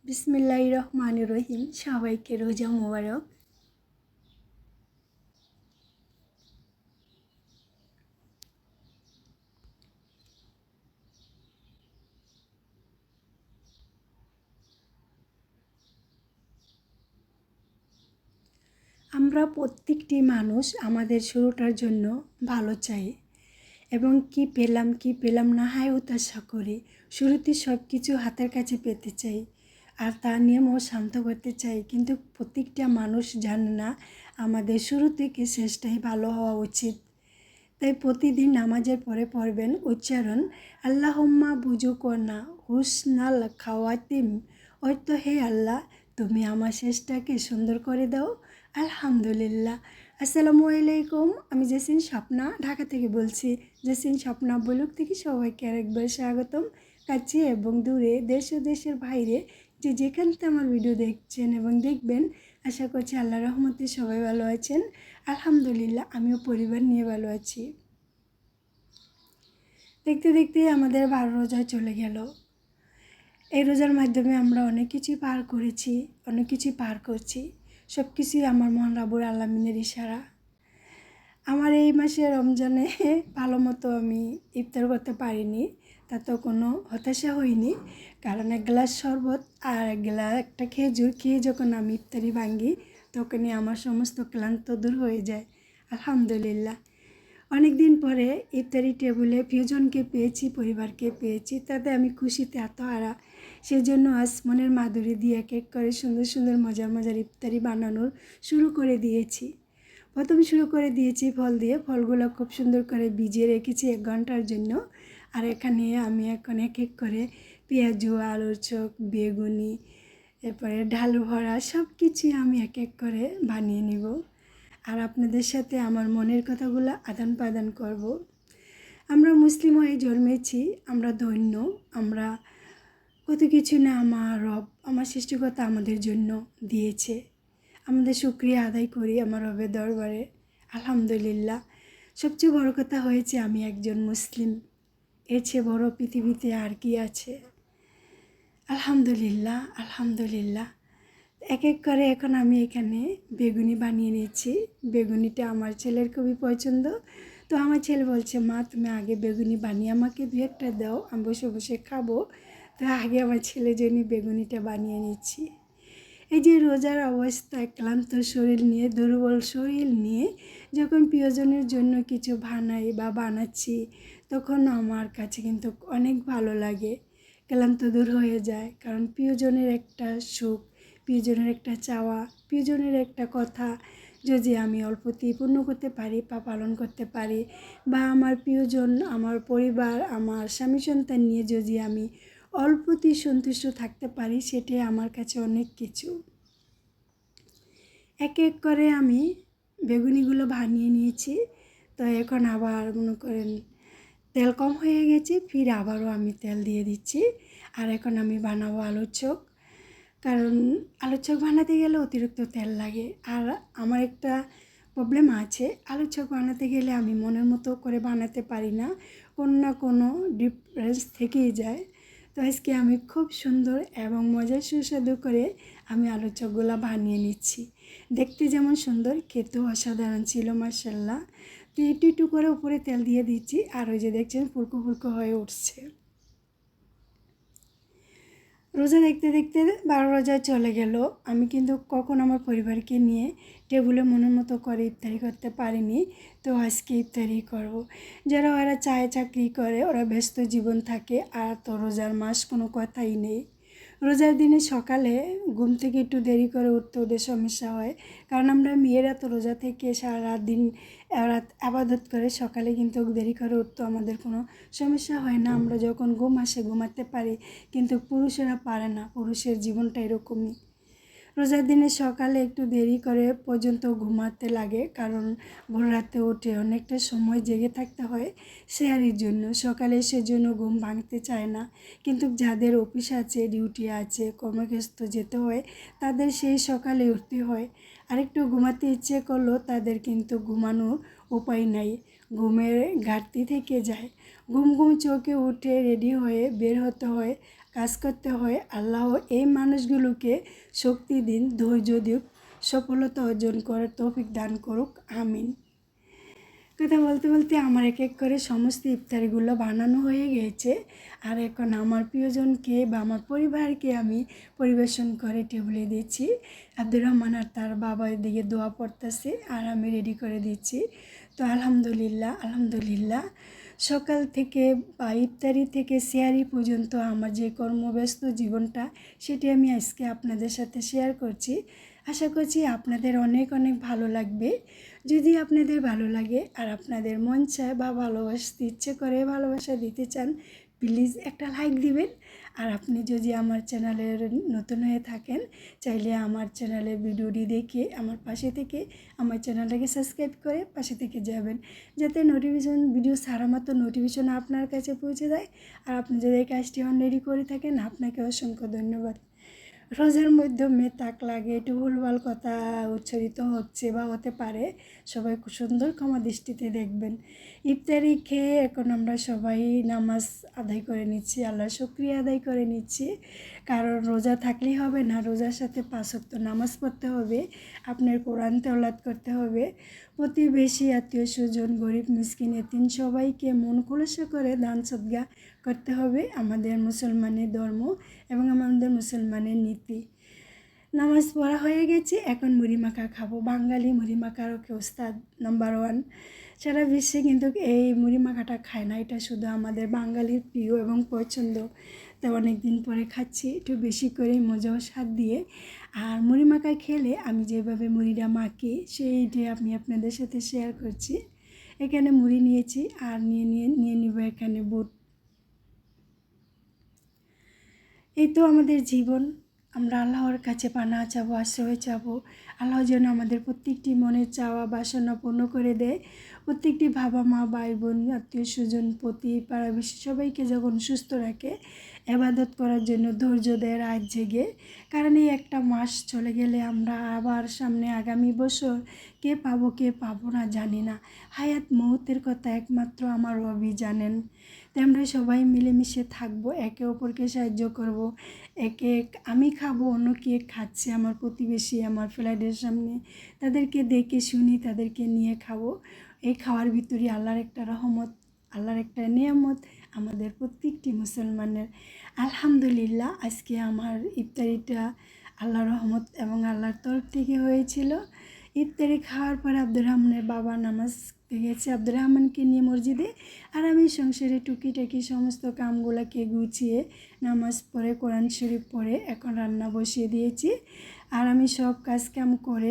বিসমিল্লাহির রহমানির রহিম। সবাইকে রোজা মোবারক। আমরা প্রত্যেকটি মানুষ আমাদের শুরুটার জন্য ভালো চাই এবং কি পেলাম না হায় হতাশা করি। শুরুতে সব কিছু হাতের কাছে পেতে চাই আর তা নিয়ে মন শান্ত করতে চাই, কিন্তু প্রত্যেকটা মানুষ জানে না আমাদের শুরু থেকে শেষটাই ভালো হওয়া উচিত। তাই প্রতিদিন নামাজের পরে পড়বেন উচ্চারণ আল্লাহুম্মা বুজুকনা হুসনাল খাওয়াতিম, অর্থ হে আল্লাহ তুমি আমার শেষটাকে সুন্দর করে দাও। আলহামদুলিল্লাহ। আসসালামু আলাইকুম, আমি জেসিন স্বপ্না ঢাকা থেকে বলছি। জেসিন স্বপ্না ব্লগ থেকে সবাইকে আরেকবার স্বাগতম। কাছে এবং দূরে, দেশ ও দেশের বাইরে যে যেখান থেকে আমার ভিডিও দেখছেন এবং দেখবেন, আশা করছি আল্লাহর রহমতে সবাই ভালো আছেন। আলহামদুলিল্লাহ, আমিও পরিবার নিয়ে ভালো আছি। দেখতে দেখতে আমাদের 12 রোজা চলে গেল। এই রোজার মাধ্যমে আমরা অনেক কিছুই পার করেছি, অনেক কিছুই পার করছি। সব কিছুই আমার মহান রাব্বুল আলামিনের ইশারা। আমার এই মাসে রমজানে ভালো মতো আমি ইফতার করতে পারিনি, তাতে কোনো হতাশা হয়নি, কারণ এক গ্লাস শরবত আর একটা খেজুর খেয়ে যখন আমি ইফতারি ভাঙি তখনই আমার সমস্ত ক্লান্ত দূর হয়ে যায়। আলহামদুলিল্লাহ। অনেক দিন পরে ইফতারি টেবিলে প্রিয়জনকে পেয়েছি, পরিবারকে পেয়েছি, তাতে আমি খুশিতে আত্মহারা। সেজন্য আজ মনের মাধুরী দিয়ে এক এক করে সুন্দর সুন্দর মজার মজার ইফতারি বানানোর শুরু করে দিয়েছি। প্রথম শুরু করে দিয়েছি ফল দিয়ে। ফলগুলো খুব সুন্দর করে ভিজিয়ে রেখেছি 1 ঘন্টার জন্য। আর এখানে আমি এখন এক এক করে পেঁয়াজু, আলুর চপ, বেগুনি, এরপরে ডাল ভরা সব কিছুই আমি এক এক করে বানিয়ে নিব আর আপনাদের সাথে আমার মনের কথাগুলো আদান প্রদান করব। আমরা মুসলিম হয়ে জন্মেছি, আমরা ধন্য, আমরা কত কিছু না আমার রব, আমার সৃষ্টিকর্তা আমাদের জন্য দিয়েছে। আমাদের শুকরিয়া আদায় করি আমার রবের দরবারে। আলহামদুলিল্লাহ। সবচেয়ে বড় কথা হয়েছে আমি একজন মুসলিম, এর চেয়ে বড় পৃথিবীতে আর কি আছে। আলহামদুলিল্লাহ, আলহামদুলিল্লাহ। এক এক করে এখন আমি এখানে বেগুনি বানিয়ে নিচ্ছি। বেগুনিটা আমার ছেলের খুবই পছন্দ, তো আমার ছেলে বলছে মা তুমি আগে বেগুনি বানিয়ে আমাকে 2-1টা দাও, আমি বসে বসে খাবো। তো আগে আমার ছেলের জন্য বেগুনিটা বানিয়ে নিচ্ছি। এই যে রোজার অবস্থায় ক্লান্ত শরীর নিয়ে, দুর্বল শরীর নিয়ে যখন প্রিয়জনের জন্য কিছু বানাই বা বানাচ্ছি, তখন আমার কাছে কিন্তু অনেক ভালো লাগে, ক্লান্ত দূর হয়ে যায়। কারণ প্রিয়জনের একটা সুখ, প্রিয়জনের একটা চাওয়া, প্রিয়জনের একটা কথা যদি আমি অল্পতেই পূর্ণ করতে পারি বা পালন করতে পারি, বা আমার প্রিয়জন, আমার পরিবার, আমার স্বামী সন্তান নিয়ে যদি আমি অল্পতেই সন্তুষ্ট থাকতে পারি, সেটাই আমার কাছে অনেক কিছু। এক এক করে আমি বেগুনিগুলো বানিয়ে নিয়েছি। তো এখন আবার মনে করেন তেল কম হয়ে গেছে, ফির আবারও আমি তেল দিয়ে দিচ্ছি। আর এখন আমি বানাবো আলুর চপ, কারণ আলুর চপ বানাতে গেলে অতিরিক্ত তেল লাগে। আর আমার একটা প্রবলেম আছে, আলুর চপ বানাতে গেলে আমি মনের মতো করে বানাতে পারি না, কোনো না কোনো ডিফারেন্স থেকেই যায়। তো আজকে আমি খুব সুন্দর এবং মজার সুস্বাদু করে আমি আলুর চপগুলো বানিয়ে নিচ্ছি। দেখতে যেমন সুন্দর, খেতেও অসাধারণ ছিল মাশাআল্লাহ। তো একটু একটু করে উপরে তেল দিয়ে দিচ্ছি, আর ওই যে দেখছেন ফুলকো ফুলকো হয়ে উঠছে। রোজা দেখতে দেখতে 12 রোজা চলে গেল। আমি কিন্তু কখন আমার পরিবারকে নিয়ে টেবিলে মনের মতো করে ইফতারি করতে পারিনি, তো আজকে ইফতারি করব। যারা ওরা চাকরি করে, ওরা ব্যস্ত জীবন থাকে, আর তো রোজার মাস কোনো কথাই নেই। রোজার দিনে সকালে ঘুম থেকে একটু দেরি করে উঠতে ওদের সমস্যা হয়, কারণ আমরা মেয়েরা তো রোজা থেকে সারা রাত দিন রাত আবাদত করে, সকালে কিন্তু দেরি করে উঠতে আমাদের কোনো সমস্যা হয় না, আমরা যখন ঘুম আসে ঘুমাতে পারি। কিন্তু পুরুষেরা পারে না, পুরুষের জীবনটা এরকমই। রোজার দিনে সকালে একটু দেরি করে পর্যন্ত ঘুমাতে লাগে, কারণ ভোর রাতে উঠে অনেকটা সময় জেগে থাকতে হয় সেহারির জন্য। সকালে সেজন্য ঘুম ভাঙতে চায় না, কিন্তু যাদের অফিস আছে, ডিউটি আছে, কর্মক্ষেত্র যেতে হয়, তাদের সেই সকালে উঠতে হয়। আরেকটু ঘুমাতে ইচ্ছে করলেও তাদের কিন্তু ঘুমানোর উপায় নাই, ঘুমের ঘাটতি থেকে যায়। ঘুম ঘুম চোখে উঠে রেডি হয়ে বের হতে হয়। কাজ করতে হয়। আল্লাহ এই মানুষগুলোকে শক্তি দিন, ধৈর্য দিক, সফলতা অর্জন করার তৌফিক দান করুক, আমিন। কথা বলতে বলতে আমার এক এক করে সমস্ত ইফতারিগুলো বানানো হয়ে গিয়েছে। আর এখন আমার প্রিয়জনকে বা আমার পরিবারকে আমি পরিবেশন করে টেবিলে দিচ্ছি। আব্দুর রহমান আর তার বাবা এদিকে দোয়া পড়তেছে আর আমি রেডি করে দিচ্ছি। তো আলহামদুলিল্লাহ আলহামদুলিল্লাহ, সকাল থেকে বা ইফতারি থেকে সেহারি পর্যন্ত আমার যে কর্মব্যস্ত জীবনটা, সেটি আমি আজকে আপনাদের সাথে শেয়ার করছি। আশা করছি আপনাদের অনেক অনেক ভালো লাগবে। যদি আপনাদের ভালো লাগে আর আপনাদের মন চায় বা ভালোবাসতে ইচ্ছে করে, ভালোবাসা দিতে চান, প্লিজ একটা লাইক দিবেন। আর আপনি যদি আমার চ্যানেলের নতুন হয়ে থাকেন, চাইলে আমার চ্যানেলের ভিডিওটি দেখে আমার পাশে থেকে আমার চ্যানেলটাকে সাবস্ক্রাইব করে পাশে থেকে যাবেন, যাতে নোটিফিকেশন ভিডিও ছাড়া মাত্র নোটিফিকেশন আপনার কাছে পৌঁছে যায়। আর আপনি যদি এই কাজটি অলরেডি করে থাকেন, আপনাকে অসংখ্য ধন্যবাদ। রোজার মাধ্যমে তাক লাগে, একটু ভুলভাল কথা উচ্চারিত হচ্ছে বা হতে পারে, সবাই খুব সুন্দর ক্ষমা দৃষ্টিতে দেখবেন। ইফতারি খেয়ে এখন আমরা সবাই নামাজ আদায় করে নিচ্ছি, আল্লাহর শুকরিয়া আদায় করে নিচ্ছি। কারণ রোজা থাকলেই হবে না, রোজার সাথে 5 ওয়াক্ত নামাজ পড়তে হবে, আপনার কোরআন তেলাওয়াত করতে হবে, প্রতিবেশী আত্মীয় স্বজন গরিব মিসকিন এতিম সবাইকে মন খোলসা করে দান সদকা করতে হবে, আমাদের মুসলমানের ধর্ম এবং আমাদের মুসলমানের নীতি। নামাজ পড়া হয়ে গেছে, এখন মুড়ি মাখা খাবো। বাঙালি মুড়ি মাখার ওস্তাদ নাম্বার 1। সারা বিশ্বে কিন্তু এই মুড়ি মাখাটা খায় না, এটা শুধু আমাদের বাঙালির প্রিয় এবং পছন্দ। তো অনেক দিন পরে খাচ্ছি, একটু বেশি করে মজা ও স্বাদ দিয়ে। আর মুড়ি মাখা খেলে আমি যেভাবে মুড়িটা মাখি সেইটাই আমি আপনাদের সাথে শেয়ার করছি। এখানে মুড়ি নিয়েছি আর নিয়ে নিব এখানে বুট। এই তো আমাদের জীবন, আমরা আল্লাহর কাছে পানা চাবো, আশ্রয় চাবো। আল্লাহ যেন আমাদের প্রত্যেকটি মনের চাওয়া বাসনা পূর্ণ করে দেয়। প্রত্যেকটি বাবা মা ভাই বোন আত্মীয় স্বজন প্রতি পাড়াবেশি সবাইকে যখন সুস্থ রাখে, ইবাদত করার জন্য ধৈর্য দেয় রাত জেগে। কারণ এই একটা মাস চলে গেলে আমরা আবার সামনে আগামী বছর কে পাবো না জানি না। হায়াত মৌতের কথা একমাত্র আমার রবি জানেন। তাই আমরা সবাই মিলেমিশে থাকবো, একে অপরকে সাহায্য করব। আমি খাবো, অন্য কে খাচ্ছে আমার প্রতিবেশী আমার ফ্ল্যাটের সামনে, তাদেরকে দেখে শুনি তাদেরকে নিয়ে খাবো। এই খাওয়ার ভিতরে আল্লাহর একটা রহমত, আল্লাহর একটা নিয়ামত আমাদের প্রত্যেকটি মুসলমানের। আলহামদুলিল্লাহ, আজকে আমার ইফতারিটা আল্লাহর রহমত এবং আল্লাহর তরফ থেকে হয়েছিল। ইফতারি খাওয়ার পর আব্দুর রহমানের বাবা নামাজ গেছে আব্দুর রহমানকে নিয়ে মসজিদে, আর আমি সংসারে টুকিটাকি সমস্ত কামগুলোকে গুছিয়ে নামাজ পড়ে কোরআন শরীফ পড়ে এখন রান্না বসিয়ে দিয়েছি। আর আমি সব কাজ কাম করে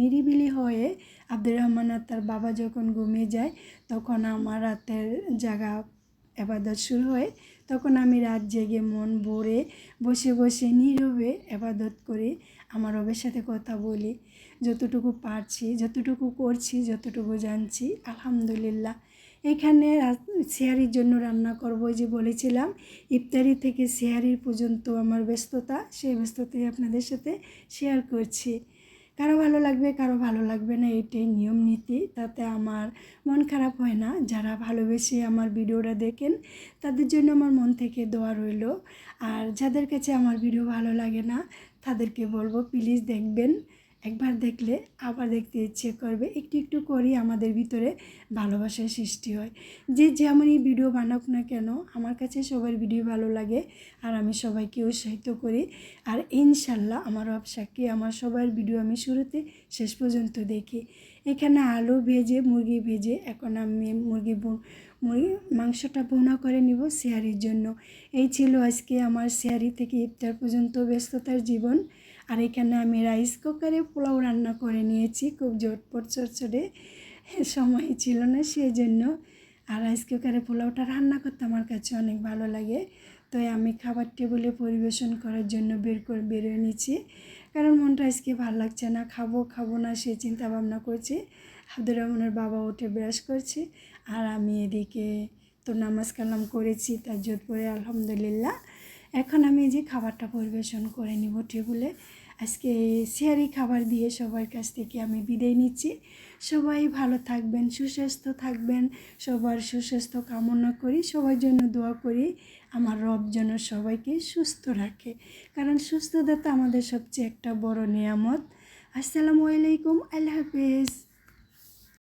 নিরিবিলি হয়ে আব্দুর রহমান আর তার বাবা যখন ঘুমিয়ে যায়, তখন আমার রাতের জাগা ইবাদত শুরু হয়। তখন আমি রাত জেগে মন ভরে বসে বসে নীরবে ইবাদত করি, আমার রবের সাথে কথা বলি, যতটুকু পারছি, যতটুকু করছি, যতটুকু জানছি। আলহামদুলিল্লাহ, এখানে সেহারির জন্য রান্না করবো, যে বলেছিলাম ইফতারি থেকে সেহারির পর্যন্ত আমার ব্যস্ততা, সেই ব্যস্ততাই আপনাদের সাথে শেয়ার করছি। কারো ভালো লাগবে, কারো ভালো লাগবে না, এইটাই নিয়ম নীতি, তাতে আমার মন খারাপ হয় না। যারা ভালোবেসে আমার ভিডিওটা দেখেন তাদের জন্য আমার মন থেকে দোয়া রইল। আর যাদের কাছে আমার ভিডিও ভালো লাগে না তাদেরকে বলবো প্লিজ দেখবেন, একবার দেখলে আবার দেখতে ইচ্ছে করবে। একটু একটু করি আমাদের ভিতরে ভালোবাসার সৃষ্টি হয়। যে যেমনই ভিডিও বানাক না কেন, আমার কাছে সবার ভিডিও ভালো লাগে আর আমি সবাইকে উৎসাহিত করি। আর ইনশাল্লাহ আমার সাক্ষী, আমার সবার ভিডিও আমি শুরুতে শেষ পর্যন্ত দেখি। এখানে আলু ভেজে মুরগি ভেজে এখন আমি মুরগি মাংসটা ভুনা করে নিব সেহারির জন্য। এই ছিল আজকে আমার সেহারি থেকে ইফতার পর্যন্ত ব্যস্ততার জীবন। আর এখানে আমি রাইস কুকারে পোলাও রান্না করে নিয়েছি, খুব ঝটপট চটচটে, সময় ছিল না সেই জন্য। আর রাইস কুকারে পোলাওটা রান্না করতে আমার কাছে অনেক ভালো লাগে। তো আমি খাবার টেবিলে পরিবেশন করার জন্য বেরোয় নিচ্ছি, কারণ মনটা আজকে ভালো লাগছে না, খাবো না সেই চিন্তা ভাবনা করছি। আব্দুর রহমানের বাবা উঠে ব্রাশ করছে আর আমি এদিকে তো নামাজ কালাম করেছি তাহাজ্জুদ পড়ে আলহামদুলিল্লাহ। এখন আমি এই যে খাবারটা পরিবেশন করে নিব টেবিলে। আজকে সেহারি খাবার দিয়ে সবার কাছ থেকে আমি বিদায় নিচ্ছি। সবাই ভালো থাকবেন, সুস্বাস্থ্য থাকবেন, সবার সুস্বাস্থ্য কামনা করি, সবার জন্য দোয়া করি আমার রব যেন সবাইকে সুস্থ রাখে, কারণ সুস্থতা তো আমাদের সবচেয়ে একটা বড় নিয়ামত। আসসালামু আলাইকুম, আল্লাহ হাফেজ।